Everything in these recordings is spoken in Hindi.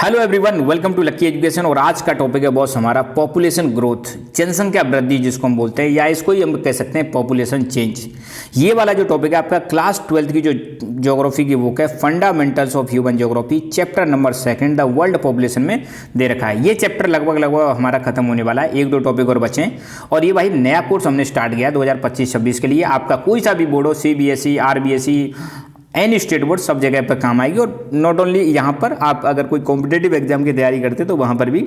Hello everyone, welcome to Lucky Education. और आज का टॉपिक है बॉस हमारा पॉपुलेशन ग्रोथ, जनसंख्या वृद्धि जिसको हम बोलते हैं, या इसको ही हम कह सकते हैं पॉपुलेशन चेंज। ये वाला जो टॉपिक है आपका क्लास 12th की जो ज्योग्राफी की बुक है fundamentals of human geography, chapter number 2 the world population में दे रखा है। ये चैप्टर लगभग हमारा खत्म होने वाला है, 1-2 टॉपिक और बचे हैं। और ये भाई नया कोर्स हमने स्टार्ट किया 2025-26 के लिए। आपका कोई सा भी बोर्ड हो, CBSE, RBSE, any state board, सब जगह पर काम आएगी। और नॉट ओनली यहाँ पर, आप अगर कोई कॉम्पिटेटिव एग्जाम की तैयारी करते तो वहाँ पर भी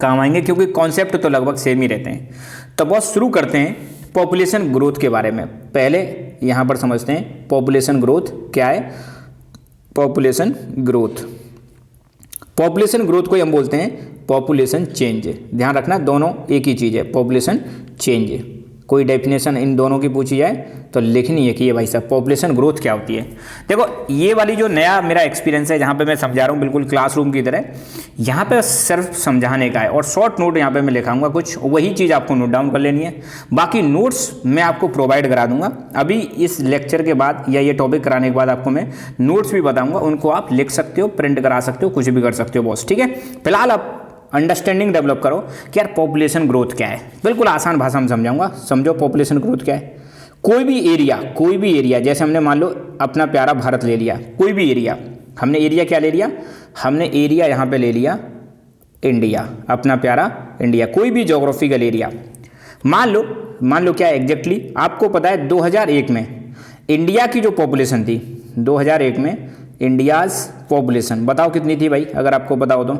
काम आएंगे, क्योंकि कॉन्सेप्ट तो लगभग सेम ही रहते हैं। तो बस शुरू करते हैं पॉपुलेशन ग्रोथ के बारे में। पहले यहाँ पर समझते हैं पॉपुलेशन ग्रोथ क्या है। पॉपुलेशन ग्रोथ को हम बोलते हैं पॉपुलेशन चेंज। ध्यान रखना, दोनों एक ही चीज़ है, पॉपुलेशन चेंज। कोई डेफिनेशन इन दोनों की पूछी जाए तो लिखनी है कि ये भाई साहब पॉपुलेशन ग्रोथ क्या होती है। देखो, ये वाली जो नया मेरा एक्सपीरियंस है, जहाँ पे मैं समझा रहा हूँ बिल्कुल क्लासरूम की तरह, यहाँ पे सिर्फ समझाने का है। और शॉर्ट नोट यहाँ पे मैं लिखाऊंगा कुछ, वही चीज़ आपको नोट डाउन कर लेनी है। बाकी नोट्स मैं आपको प्रोवाइड करा दूंगा। अभी इस लेक्चर के बाद या ये टॉपिक कराने के बाद आपको मैं नोट्स भी बताऊँगा, उनको आप लिख सकते हो, प्रिंट करा सकते हो, कुछ भी कर सकते हो बॉस। ठीक है, फिलहाल आप अंडरस्टैंडिंग डेवलप करो कि यार पॉपुलेशन ग्रोथ क्या है। बिल्कुल आसान भाषा में समझाऊंगा, समझो पॉपुलेशन ग्रोथ क्या है। कोई भी एरिया, जैसे हमने मान लो अपना प्यारा भारत ले लिया, कोई भी एरिया, हमने एरिया क्या ले लिया, हमने एरिया यहाँ पे ले लिया इंडिया, अपना प्यारा इंडिया। कोई भी ज्योग्राफिकल एरिया मान लो क्या एग्जैक्टली आपको पता है 2001 में इंडिया की जो पॉपुलेशन थी, 2001 में इंडियाज़ पॉपुलेशन बताओ कितनी थी भाई, अगर आपको पता हो तो।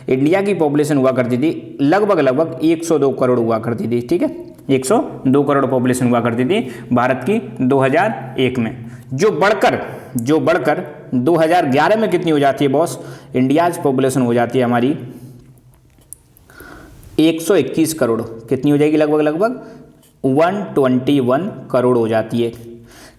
इंडिया की पॉपुलेशन हुआ करती थी लगभग 102 करोड़ हुआ करती थी। ठीक है, 102 करोड़ पॉपुलेशन हुआ करती थी भारत की 2001 में, जो बढ़कर 2011 में कितनी हो जाती है बॉस, इंडियाज़ पॉपुलेशन हो जाती है हमारी 121 करोड़। कितनी हो जाएगी, लगभग 121 करोड़ हो जाती है।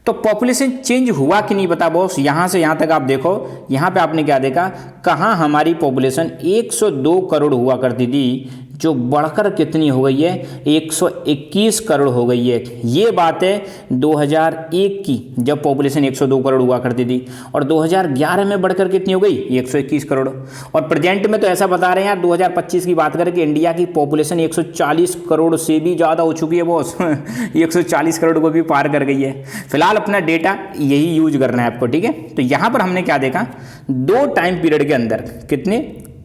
तो पॉपुलेशन चेंज हुआ कि नहीं पता बॉस। यहाँ से यहाँ तक आप देखो, यहाँ पे आपने क्या देखा, कहाँ हमारी पॉपुलेशन 102 करोड़ हुआ करती थी, जो बढ़कर कितनी हो गई है, 121 करोड़ हो गई है। ये बात है 2001 की, जब पॉपुलेशन 102 करोड़ हुआ करती थी, और 2011 में बढ़कर कितनी हो गई, 121 करोड़। और प्रेजेंट में तो ऐसा बता रहे हैं यार 2025 की बात करें कि इंडिया की पॉपुलेशन 140 करोड़ से भी ज़्यादा हो चुकी है बॉस 140 करोड़ को भी पार कर गई है। फिलहाल अपना डेटा यही यूज करना है आपको। ठीक है, तो यहाँ पर हमने क्या देखा, 2 टाइम पीरियड के अंदर, कितने,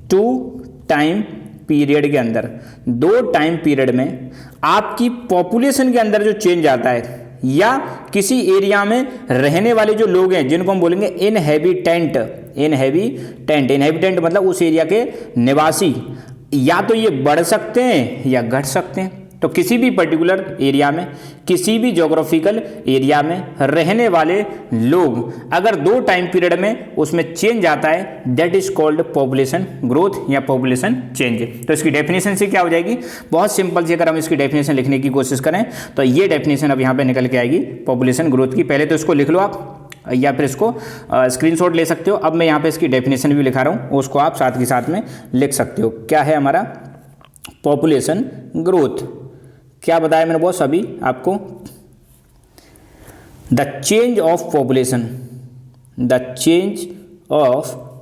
2 टाइम पीरियड के अंदर, 2 टाइम पीरियड में आपकी पॉपुलेशन के अंदर जो चेंज आता है, या किसी एरिया में रहने वाले जो लोग हैं जिनको हम बोलेंगे इनहेबिटेंट मतलब उस एरिया के निवासी, या तो ये बढ़ सकते हैं या घट सकते हैं। तो किसी भी पर्टिकुलर एरिया में, किसी भी ज्योग्राफिकल एरिया में रहने वाले लोग अगर 2 टाइम पीरियड में उसमें चेंज आता है, that is called population growth या पॉपुलेशन चेंज। तो इसकी डेफिनेशन से क्या हो जाएगी, बहुत सिंपल सी, अगर हम इसकी डेफिनेशन लिखने की कोशिश करें तो ये डेफिनेशन अब यहाँ पे निकल के आएगी पॉपुलेशन ग्रोथ की। पहले तो इसको लिख लो आप, या फिर इसको स्क्रीनशॉट ले सकते हो। अब मैं यहाँ पे इसकी डेफिनेशन भी लिखा रहा हूँ, उसको आप साथ के साथ में लिख सकते हो। क्या है हमारा पॉपुलेशन ग्रोथ, क्या बताया मैंने बॉस अभी आपको, द चेंज ऑफ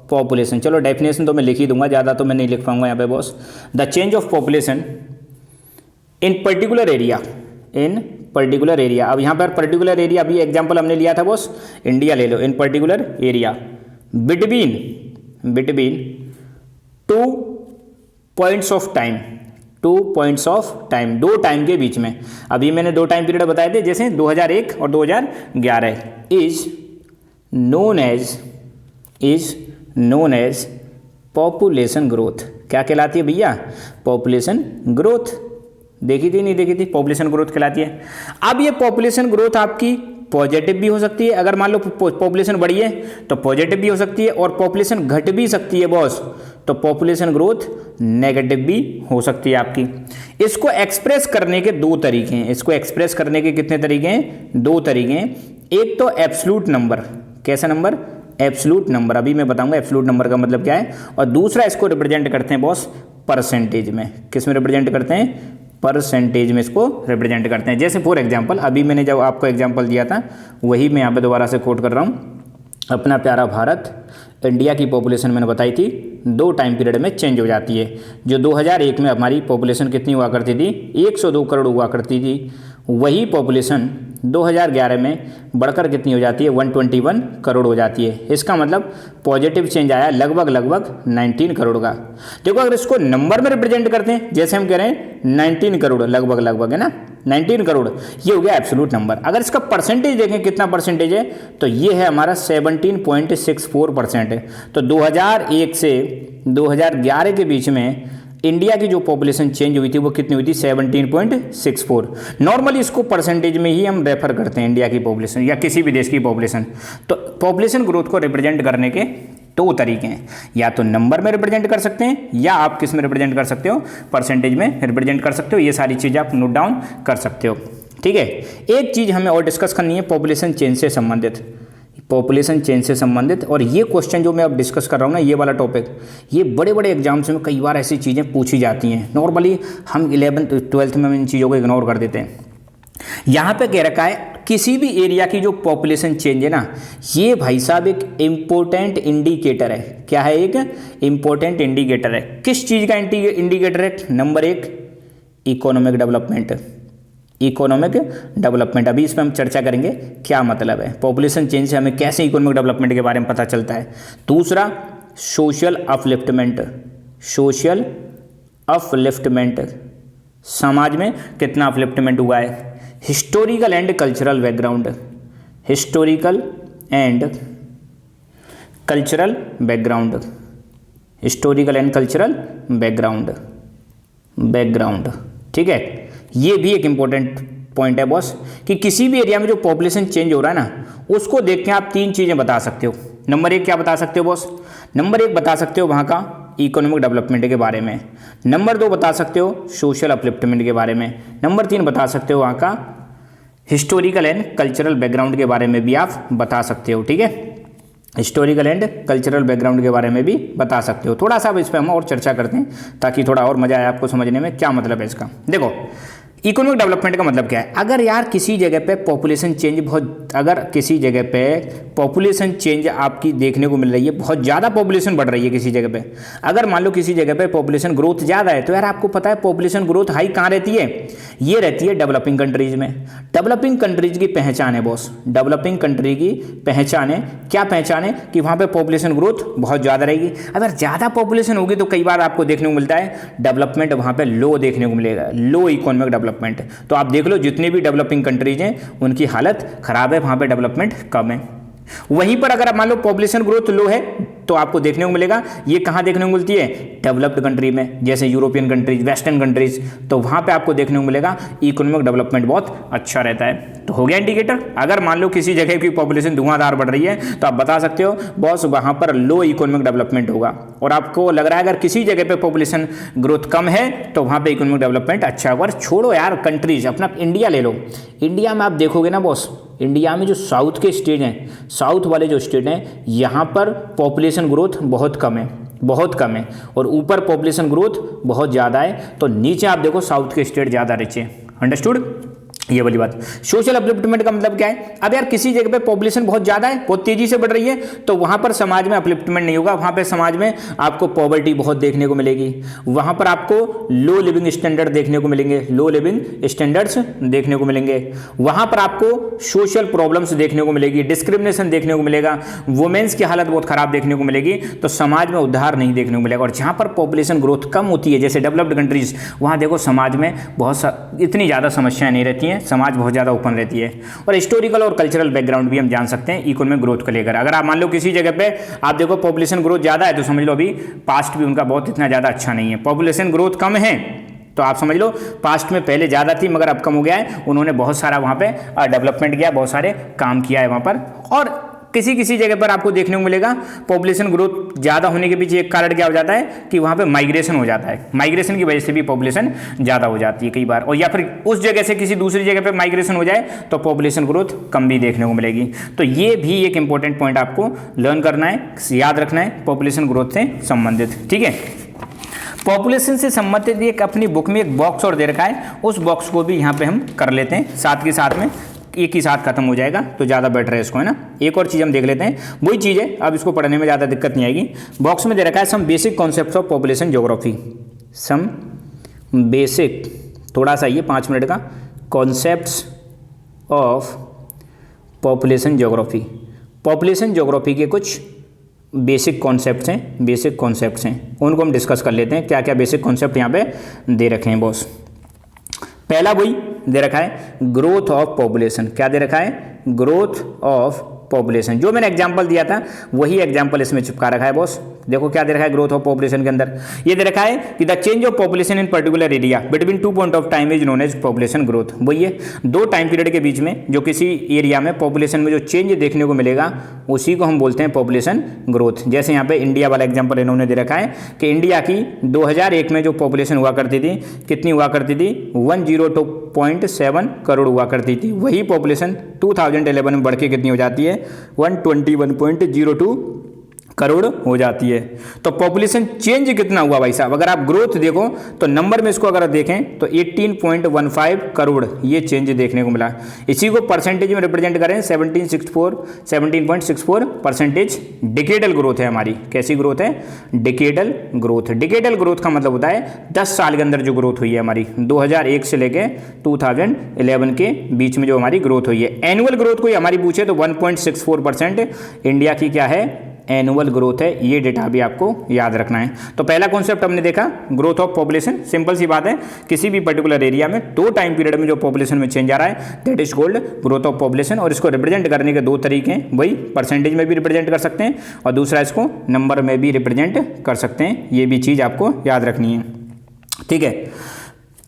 पॉपुलेशन। चलो डेफिनेशन तो मैं लिख ही दूंगा, ज़्यादा तो मैं नहीं लिख पाऊंगा यहाँ पे boss. The change of population in particular area. अब यहाँ पर पर्टिकुलर एरिया, अभी एग्जाम्पल हमने लिया था बॉस, इंडिया ले लो, in particular area between 2 points of time, 2 points of time, 2 time के बीच में। अभी मैंने 2 टाइम पीरियड बताए थे, जैसे 2001 और 2011, is known as population growth. क्या कहलाती है भैया, पॉपुलेशन ग्रोथ। देखी थी नहीं देखी थी, पॉपुलेशन ग्रोथ कहलाती है। अब ये पॉपुलेशन ग्रोथ आपकी पॉजिटिव भी हो सकती है, अगर मान लो पॉपुलेशन बढ़ी है तो पॉजिटिव भी हो सकती है, और पॉपुलेशन घट भी सकती है बॉस, तो पॉपुलेशन ग्रोथ नेगेटिव भी हो सकती है आपकी। इसको एक्सप्रेस करने के 2 तरीके हैं। इसको एक्सप्रेस करने के कितने तरीके हैं, 2 तरीके हैं। एक तो एब्सोल्यूट नंबर, कैसा नंबर, एब्सोल्यूट नंबर, अभी मैं बताऊंगा एब्सोल्यूट नंबर का मतलब क्या है। और दूसरा इसको रिप्रेजेंट करते हैं बॉस परसेंटेज में। किस में रिप्रेजेंट करते हैं, परसेंटेज में इसको रिप्रेजेंट करते हैं। जैसे फॉर एग्जांपल, अभी मैंने जब आपको एग्जांपल दिया था वही मैं यहाँ पे दोबारा से कोट कर रहा हूँ। अपना प्यारा भारत, इंडिया की पॉपुलेशन मैंने बताई थी 2 टाइम पीरियड में चेंज हो जाती है। जो 2001 में हमारी पॉपुलेशन कितनी हुआ करती थी, 102 करोड़ हुआ करती थी, वही पॉपुलेशन 2011 में बढ़कर कितनी हो जाती है, 121 करोड़ हो जाती है। इसका मतलब पॉजिटिव चेंज आया लगभग 19 करोड़ का। देखो अगर इसको नंबर में रिप्रेजेंट करते हैं, जैसे हम कह रहे हैं 19 करोड़ लगभग है ना, 19 करोड़ ये हो गया एब्सोल्यूट नंबर। अगर इसका परसेंटेज देखें कितना परसेंटेज है, तो ये है हमारा 17.64%। तो 2001 से 2011 के बीच में इंडिया की जो पॉपुलेशन चेंज हुई थी वो कितनी हुई थी, 17.64। नॉर्मली इसको परसेंटेज में ही हम रेफर करते हैं इंडिया की पॉपुलेशन या किसी भी देश की पॉपुलेशन। तो पॉपुलेशन ग्रोथ को रिप्रेजेंट करने के 2 तरीके हैं, या तो नंबर में रिप्रेजेंट कर सकते हैं या आप किस में रिप्रेजेंट कर सकते हो, परसेंटेज में रिप्रेजेंट कर सकते हो। ये सारी चीज़ें आप नोट डाउन कर सकते हो। ठीक है, एक चीज़ हमें और डिस्कस करनी है पॉपुलेशन चेंज से संबंधित, पॉपुलेशन चेंज से संबंधित। और ये क्वेश्चन जो मैं अब डिस्कस कर रहा हूँ ना, ये वाला टॉपिक, ये बड़े बड़े एग्जाम्स में कई बार ऐसी चीज़ें पूछी जाती हैं। नॉर्मली हम 11th 12th में इन चीज़ों को इग्नोर कर देते हैं। यहाँ पे कह रखा है किसी भी एरिया की जो पॉपुलेशन चेंज है ना, ये भाई साहब एक इम्पोर्टेंट इंडिकेटर है। क्या है, एक इम्पोर्टेंट इंडिकेटर है। किस चीज़ का इंडिकेटर है? Number 1 economic development. Economic development, अभी इस पर हम चर्चा करेंगे क्या मतलब है, पॉपुलेशन चेंज से हमें कैसे इकोनॉमिक डेवलपमेंट के बारे में पता चलता है। दूसरा सोशल अपलिफ्टमेंट। सोशल अपलिफ्टमेंट, समाज में कितना अपलिफ्टमेंट हुआ है। Historical and cultural background. Historical and cultural background. Historical and cultural background. ठीक है, ये भी एक इंपॉर्टेंट पॉइंट है बॉस, कि किसी भी एरिया में जो पॉपुलेशन चेंज हो रहा है ना, उसको देख के आप 3 चीज़ें बता सकते हो। नंबर 1 क्या बता सकते हो बॉस? नंबर 1 बता सकते हो वहाँ का इकोनॉमिक डेवलपमेंट के बारे में। नंबर 2 बता सकते हो सोशल अपलिफ्टमेंट के बारे में। नंबर 3 बता सकते हो वहाँ का हिस्टोरिकल एंड कल्चरल बैकग्राउंड के बारे में भी आप बता सकते हो। ठीक है, हिस्टोरिकल एंड कल्चरल बैकग्राउंड के बारे में भी बता सकते हो। थोड़ा सा अब इस पर हम और चर्चा करते हैं ताकि थोड़ा और मजा आए आपको समझने में क्या मतलब है इसका। देखो इकोनॉमिक डेवलपमेंट का मतलब क्या है? अगर यार किसी जगह पे पॉपुलेशन चेंज अगर किसी जगह पे पॉपुलेशन चेंज आपकी देखने को मिल रही है, बहुत ज़्यादा पॉपुलेशन बढ़ रही है किसी जगह पे, अगर मान लो किसी जगह पे पॉपुलेशन ग्रोथ ज़्यादा है, तो यार आपको पता है पॉपुलेशन ग्रोथ हाई कहाँ रहती है? ये रहती है डेवलपिंग कंट्रीज में। डेवलपिंग कंट्रीज की पहचान है बॉस, डेवलपिंग कंट्री की पहचान है। क्या पहचान है? कि वहाँ पर पॉपुलेशन ग्रोथ बहुत ज़्यादा रहेगी। अगर ज़्यादा पॉपुलेशन होगी तो कई बार आपको देखने को मिलता है डेवलपमेंट वहाँ पर लो देखने को मिलेगा, लो इकोनॉमिक डेवलपमेंट। तो आप देख लो जितने भी डेवलपिंग कंट्रीज हैं उनकी हालत खराब है, वहां पे डेवलपमेंट कम है। वहीं पर अगर आप मान लो पॉपुलेशन ग्रोथ लो है तो आपको देखने को मिलेगा, ये कहां देखने को मिलती है? डेवलप्ड कंट्री में, जैसे यूरोपियन कंट्रीज, वेस्टर्न कंट्रीज, तो वहां पे आपको देखने को मिलेगा इकोनॉमिक डेवलपमेंट बहुत अच्छा रहता है। तो हो गया इंडिकेटर। अगर मान लो किसी जगह की पॉपुलेशन धुआंधार बढ़ रही है तो आप बता सकते हो बॉस वहां पर लो इकोनॉमिक डेवलपमेंट होगा। और आपको लग रहा है अगर किसी जगह पे पॉपुलेशन ग्रोथ कम है तो वहां पे इकोनॉमिक डेवलपमेंट अच्छा होगा। और छोड़ो यार कंट्रीज, अपना इंडिया ले लो। इंडिया में आप देखोगे ना बॉस, इंडिया में जो साउथ के स्टेट हैं, साउथ वाले जो स्टेट हैं, यहाँ पर पॉपुलेशन ग्रोथ बहुत कम है, बहुत कम है, और ऊपर पॉपुलेशन ग्रोथ बहुत ज़्यादा है। तो नीचे आप देखो साउथ के स्टेट ज़्यादा रिच है। अंडरस्टूड? ये वाली बात। सोशल अपलिफ्टमेंट का मतलब क्या है? अब यार किसी जगह पे पॉपुलेशन बहुत ज़्यादा है, बहुत तेजी से बढ़ रही है, तो वहाँ पर समाज में अपलिफ्टमेंट नहीं होगा। वहाँ पे समाज में आपको पॉवर्टी बहुत देखने को मिलेगी, वहाँ पर आपको लो लिविंग स्टैंडर्ड देखने को मिलेंगे, लो लिविंग स्टैंडर्ड्स देखने को मिलेंगे। वहाँ पर आपको सोशल प्रॉब्लम्स देखने को मिलेगी, डिस्क्रिमिनेशन देखने को मिलेगा, वुमेन्स की हालत बहुत खराब देखने को मिलेगी। तो समाज में उद्धार नहीं देखने को मिलेगा। और जहाँ पर पॉपुलेशन ग्रोथ कम होती है, जैसे डेवलप्ड कंट्रीज, वहाँ देखो समाज में इतनी ज़्यादा समस्याएं नहीं रहती हैं, समाज बहुत ज़्यादा ओपन रहती है। और हिस्टोरिकल और कल्चरल बैकग्राउंड भी हम जान सकते हैं इकोनॉमिक ग्रोथ को लेकर। अगर आप मान लो किसी जगह पे आप देखो पॉपुलेशन ग्रोथ ज़्यादा है तो समझ लो अभी पास्ट भी उनका बहुत इतना ज़्यादा अच्छा नहीं है। पॉपुलेशन ग्रोथ कम है तो आप समझ लो पास्ट में पहले ज़्यादा थी मगर अब कम हो गया है। उन्होंने बहुत सारा वहाँ पे डेवलपमेंट किया, बहुत सारे काम किया है वहाँ पर। और किसी किसी जगह पर आपको देखने को मिलेगा पॉपुलेशन ग्रोथ ज़्यादा होने के पीछे एक कारण क्या हो जाता है कि वहाँ पे माइग्रेशन हो जाता है। माइग्रेशन की वजह से भी पॉपुलेशन ज़्यादा हो जाती है कई बार। और या फिर उस जगह से किसी दूसरी जगह पे माइग्रेशन हो जाए तो पॉपुलेशन ग्रोथ कम भी देखने को मिलेगी। तो ये भी एक इंपॉर्टेंट पॉइंट आपको लर्न करना है, याद रखना है, पॉपुलेशन ग्रोथ से संबंधित। ठीक है, पॉपुलेशन से संबंधित एक अपनी बुक में एक बॉक्स और दे रखा है, उस बॉक्स को भी यहाँ पे हम कर लेते हैं साथ के साथ में। एक ही साथ खत्म हो जाएगा तो ज़्यादा बेटर है इसको, है ना। एक और चीज़ हम देख लेते हैं, वही चीज़ है, अब इसको पढ़ने में ज़्यादा दिक्कत नहीं आएगी। बॉक्स में दे रखा है some basic concepts of population geography, some basic, थोड़ा सा ये 5 मिनट का, concepts of population geography. Population geography के कुछ बेसिक कॉन्सेप्ट्स हैं, बेसिक कॉन्सेप्ट्स हैं, उनको हम डिस्कस कर लेते हैं। क्या क्या बेसिक कॉन्सेप्ट यहाँ पे दे रखे हैं बॉस। पहला वही दे रखा है ग्रोथ ऑफ पॉपुलेशन। क्या दे रखा है? Growth of population. जो मैंने एग्जांपल दिया था वही एग्जांपल इसमें चिपका रखा है बॉस। देखो क्या दे रखा है ग्रोथ ऑफ पॉपुलेशन के अंदर, ये दे रखा है कि the change of population in particular area between 2 point of time is known as population growth. वही है, 2 टाइम पीरियड के बीच में जो किसी एरिया में पॉपुलेशन में जो चेंज देखने को मिलेगा उसी को हम बोलते हैं पॉपुलेशन ग्रोथ। जैसे यहाँ पे इंडिया वाला एग्जाम्पल इन्होंने दे रखा है कि इंडिया की 2001 में जो पॉपुलेशन हुआ करती थी, कितनी हुआ करती थी? 102.7 करोड़ हुआ करती थी। वही पॉपुलेशन 2011 में बढ़ के कितनी हो जाती है? 121.02 करोड़ हो जाती है। तो पॉपुलेशन चेंज कितना हुआ भाई साहब? अगर आप ग्रोथ देखो तो नंबर में इसको अगर देखें तो 18.15 करोड़ ये चेंज देखने को मिला। इसी को परसेंटेज में रिप्रेजेंट करें 17.64 परसेंटेज डिकेडल ग्रोथ है हमारी। कैसी ग्रोथ है? Decadal growth. डिकेडल ग्रोथ का मतलब होता है 10 साल के अंदर जो ग्रोथ हुई है हमारी, 2001 से लेके 2011 के बीच में जो हमारी ग्रोथ हुई है। एनुअल ग्रोथ कोई हमारी पूछे तो 1.64% इंडिया की क्या है? एनुअल ग्रोथ है। ये डेटा भी आपको याद रखना है। तो पहला कॉन्सेप्ट हमने देखा ग्रोथ ऑफ पॉपुलेशन। सिंपल सी बात है, किसी भी पर्टिकुलर एरिया में 2 टाइम पीरियड में जो पॉपुलेशन में चेंज आ रहा है that is called growth of population. और इसको रिप्रेजेंट करने के 2 तरीके हैं, वही परसेंटेज में भी रिप्रेजेंट कर सकते हैं और दूसरा इसको नंबर में भी रिप्रेजेंट कर सकते हैं। ये भी चीज़ आपको याद रखनी है, ठीक है।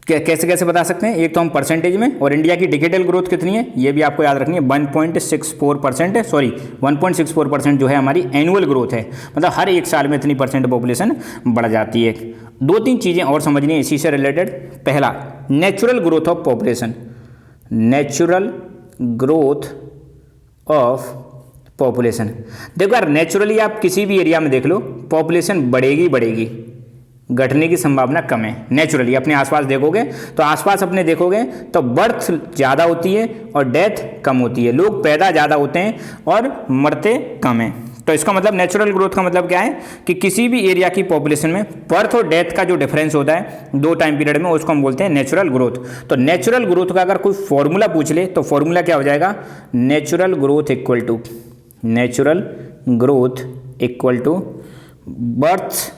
कैसे कैसे बता सकते हैं? एक तो हम परसेंटेज में, और इंडिया की डिकेडल ग्रोथ कितनी है ये भी आपको याद रखनी है। 1.64% जो है हमारी एनुअल ग्रोथ है, मतलब हर एक साल में इतनी परसेंट पॉपुलेशन बढ़ जाती है। 2-3 चीज़ें और समझनी है इसी से रिलेटेड। पहला, natural growth of population. Natural growth of population. देखो यार, नेचुरली आप किसी भी एरिया में देख लो पॉपुलेशन बढ़ेगी, घटने की संभावना कम है। नेचुरली अपने आसपास देखोगे तो आसपास अपने देखोगे तो बर्थ ज़्यादा होती है और डेथ कम होती है। लोग पैदा ज़्यादा होते हैं और मरते कम हैं। तो इसका मतलब नेचुरल ग्रोथ का मतलब क्या है कि किसी भी एरिया की पॉपुलेशन में बर्थ और डेथ का जो डिफरेंस होता है 2 टाइम पीरियड में, उसको हम बोलते हैं नेचुरल ग्रोथ। तो नेचुरल ग्रोथ का अगर कोई फॉर्मूला पूछ ले तो फॉर्मूला क्या हो जाएगा? Natural growth equal to birth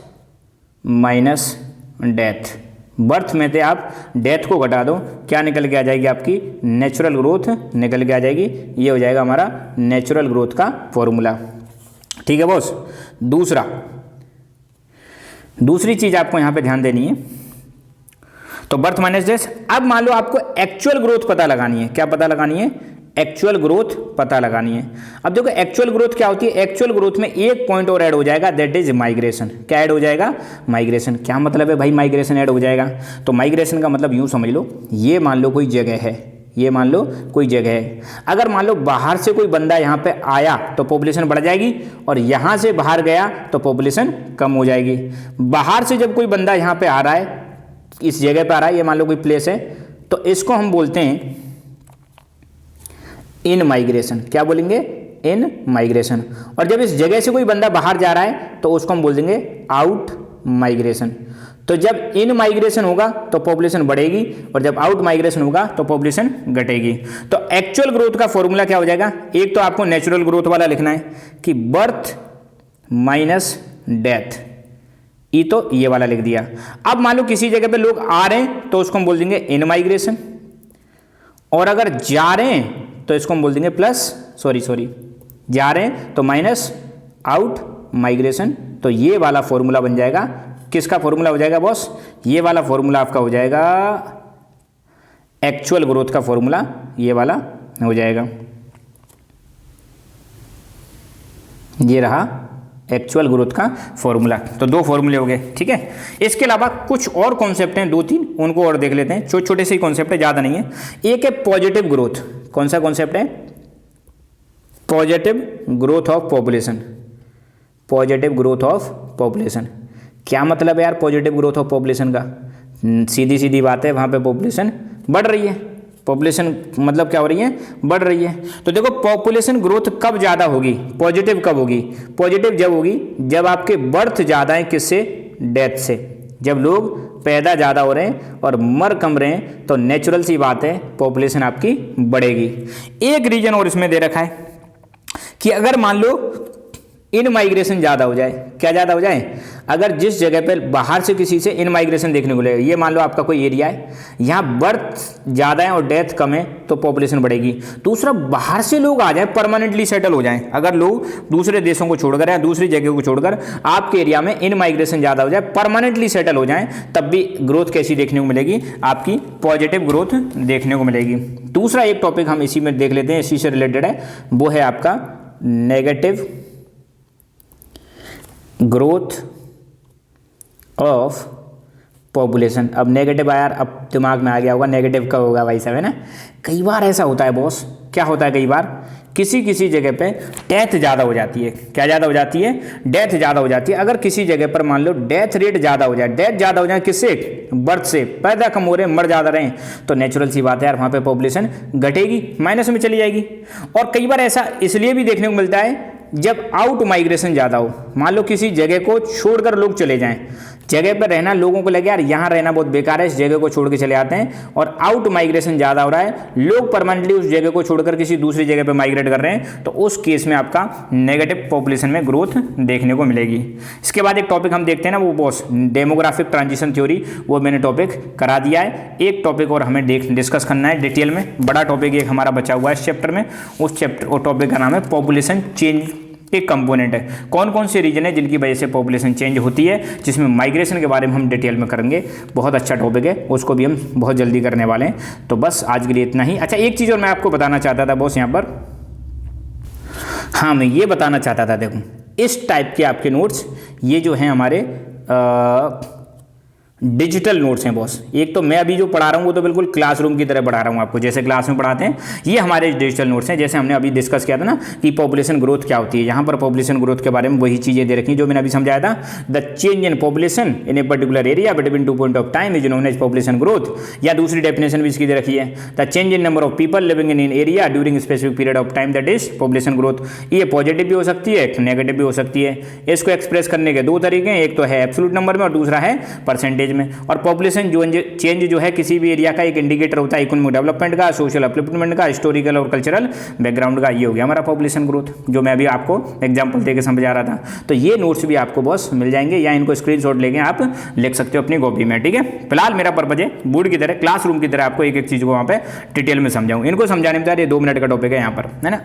minus death. Birth में से आप डेथ को घटा दो, क्या निकल के आ जाएगी? आपकी नेचुरल ग्रोथ निकल के आ जाएगी। ये हो जाएगा हमारा नेचुरल ग्रोथ का फॉर्मूला, ठीक है बॉस। दूसरी चीज आपको यहां पे ध्यान देनी है, तो बर्थ माइनस डेथ। अब मान लो आपको एक्चुअल ग्रोथ पता लगानी है। क्या पता लगानी है? एक्चुअल ग्रोथ पता लगानी है। अब देखो एक्चुअल ग्रोथ क्या होती है? एक्चुअल ग्रोथ में एक पॉइंट और ऐड हो जाएगा, दैट इज माइग्रेशन। क्या ऐड हो जाएगा? माइग्रेशन। क्या मतलब है भाई माइग्रेशन ऐड हो जाएगा? तो माइग्रेशन का मतलब यूं समझ लो, ये मान लो कोई जगह है, ये मान लो कोई जगह है। अगर मान लो बाहर से कोई बंदा यहाँ पे आया तो पॉपुलेशन बढ़ जाएगी, और यहाँ से बाहर गया तो पॉपुलेशन कम हो जाएगी। बाहर से जब कोई बंदा यहाँ पे आ रहा है, इस जगह पे आ रहा है, ये मान लो कोई प्लेस है, तो इसको हम बोलते हैं इन माइग्रेशन। क्या बोलेंगे? इन माइग्रेशन। और जब इस जगह से कोई बंदा बाहर जा रहा है तो उसको हम बोल देंगे आउट माइग्रेशन। तो जब इन माइग्रेशन होगा तो पॉपुलेशन बढ़ेगी, और जब आउट माइग्रेशन होगा तो पॉपुलेशन घटेगी। तो एक्चुअल ग्रोथ का फॉर्मूला क्या हो जाएगा? एक तो आपको नेचुरल ग्रोथ वाला लिखना है कि बर्थ माइनस डेथ, ये तो ये वाला लिख दिया। अब मान लो किसी जगह पे लोग आ रहे हैं तो उसको हम बोल देंगे इन माइग्रेशन, और अगर जा रहे हैं तो इसको हम बोल देंगे जा रहे हैं तो माइनस आउट माइग्रेशन। तो ये वाला फॉर्मूला बन जाएगा। किसका फॉर्मूला हो जाएगा बॉस? ये वाला फॉर्मूला आपका हो जाएगा एक्चुअल ग्रोथ का फॉर्मूला, ये वाला हो जाएगा। ये रहा एक्चुअल ग्रोथ का फॉर्मूला। तो 2 फॉर्मूले हो गए, ठीक है। इसके अलावा कुछ और कॉन्सेप्ट हैं 2-3, उनको और देख लेते हैं। छोटे छोटे से ही कॉन्सेप्ट है, ज़्यादा नहीं है। एक है पॉजिटिव ग्रोथ। कौन सा कॉन्सेप्ट है? Positive growth of population. Positive growth of population क्या मतलब है यार पॉजिटिव ग्रोथ ऑफ पॉपुलेशन का? सीधी सीधी बात है, वहाँ पे पॉपुलेशन बढ़ रही है, पॉपुलेशन मतलब क्या हो रही है, बढ़ रही है। तो देखो पॉपुलेशन ग्रोथ कब ज़्यादा होगी, पॉजिटिव कब होगी, पॉजिटिव जब होगी जब आपके बर्थ ज़्यादा है, किससे, डेथ से। जब लोग पैदा ज़्यादा हो रहे हैं और मर कम रहे हैं तो नेचुरल सी बात है पॉपुलेशन आपकी बढ़ेगी। एक रीजन और इसमें दे रखा है कि अगर मान लो इन माइग्रेशन ज़्यादा हो जाए, क्या ज़्यादा हो जाए, अगर जिस जगह पर बाहर से किसी से इन माइग्रेशन देखने को मिलेगा, ये मान लो आपका कोई एरिया है, यहाँ बर्थ ज़्यादा है और डेथ कम है तो पॉपुलेशन बढ़ेगी। दूसरा, बाहर से लोग आ जाए, परमानेंटली सेटल हो जाएं, अगर लोग दूसरे देशों को छोड़कर या दूसरी जगह को छोड़कर आपके एरिया में इन माइग्रेशन ज़्यादा हो जाए, परमानेंटली सेटल हो जाएं, तब भी ग्रोथ कैसी देखने को मिलेगी, आपकी पॉजिटिव ग्रोथ देखने को मिलेगी। दूसरा एक टॉपिक हम इसी में देख लेते हैं, इसी से रिलेटेड है, वो है आपका नेगेटिव ग्रोथ ऑफ पॉपुलेशन। अब नेगेटिव आया, अब दिमाग में आ गया होगा नेगेटिव कब होगा भाई साहब, है ना। कई बार ऐसा होता है बॉस, क्या होता है, कई बार किसी किसी जगह पे डेथ ज़्यादा हो जाती है, क्या ज़्यादा हो जाती है, डेथ ज़्यादा हो जाती है। अगर किसी जगह पर मान लो डेथ रेट ज़्यादा हो जाए, डेथ ज़्यादा हो जाए किससे, बर्थ से, पैदा कम हो रहे हैं, मर ज़्यादा रहे हैं, तो नेचुरल सी बात है यार वहाँ पे पॉपुलेशन घटेगी, माइनस में चली जाएगी। और कई बार ऐसा इसलिए भी देखने को मिलता है जब आउट माइग्रेशन ज़्यादा हो, मान लो किसी जगह को छोड़कर लोग चले जाएं, जगह पर रहना लोगों को लगे यार यहाँ रहना बहुत बेकार है, इस जगह को छोड़ के चले आते हैं, और आउट माइग्रेशन ज़्यादा हो रहा है, लोग परमानेंटली उस जगह को छोड़कर किसी दूसरी जगह पर माइग्रेट कर रहे हैं, तो उस केस में आपका नेगेटिव पॉपुलेशन में ग्रोथ देखने को मिलेगी। इसके बाद एक टॉपिक हम देखते हैं ना, वो बॉस डेमोग्राफिक ट्रांजिशन थ्योरी, वो मैंने टॉपिक करा दिया है। एक टॉपिक और हमें डिस्कस करना है डिटेल में, बड़ा टॉपिक एक हमारा बचा हुआ है इस चैप्टर में, उस चैप्टर और टॉपिक का नाम है पॉपुलेशन चेंज। एक कंपोनेंट है, कौन कौन से रीजन है जिनकी वजह से पॉपुलेशन चेंज होती है, जिसमें माइग्रेशन के बारे में हम डिटेल में करेंगे। बहुत अच्छा टॉपिक है, उसको भी हम बहुत जल्दी करने वाले हैं। तो बस आज के लिए इतना ही। अच्छा, एक चीज़ और मैं आपको बताना चाहता था बॉस यहाँ पर, हाँ मैं ये बताना चाहता था, देखो इस टाइप के आपके नोट्स ये जो हैं हमारे डिजिटल नोट्स हैं बॉस। एक तो मैं अभी जो पढ़ा रहा हूँ वो तो बिल्कुल क्लासरूम की तरह पढ़ा रहा हूँ आपको, जैसे क्लास में पढ़ाते हैं, ये हमारे डिजिटल नोट्स हैं। जैसे हमने अभी डिस्कस किया था ना कि पॉपुलेशन ग्रोथ क्या होती है, यहाँ पर पॉपुलेशन ग्रोथ के बारे में वही चीज़ें दे रखी हैं जो मैंने अभी समझाया था। The change in population in a particular area between 2 point of time is known as population growth, या दूसरी डेफिनेशन भी इसकी दे रखी है, the change in number of people living in area during specific period of time, that is population growth. ये पॉजिटिव भी हो सकती है, नेगेटिव भी हो सकती है। इसको एक्सप्रेस करने के दो तरीके हैं, एक तो है एब्सोल्यूट नंबर में और दूसरा है परसेंटेज में। और पॉपुलेशन चेंज जो है किसी भी एरिया का एक इंडिकेटर होता है इकोनॉमिक डेवलपमेंट का, सोशल अपलिफ्टमेंट का, हिस्टोरिकल और कल्चरल बैकग्राउंड का। ये हो गया हमारा पॉपुलेशन ग्रोथ, जो मैं अभी आपको एग्जांपल देके समझा रहा था। तो ये नोट्स भी आपको बस मिल जाएंगे, या इनको स्क्रीनशॉट लेके आप लिख सकते हो अपनी कॉपी में, ठीक है। फिलहाल मेरा पर्पज है बोर्ड की तरह, क्लासरूम की तरह आपको एक एक चीज़ को वहाँ पे डिटेल में समझाऊँ। इनको समझाने में ये 2 मिनट का टॉपिक है यहाँ पर, है ना।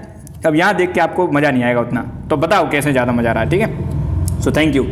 अब यहाँ देख के आपको मज़ा नहीं आएगा उतना, तो बताओ कैसे ज़्यादा मज़ा आ रहा है, ठीक है। So thank you.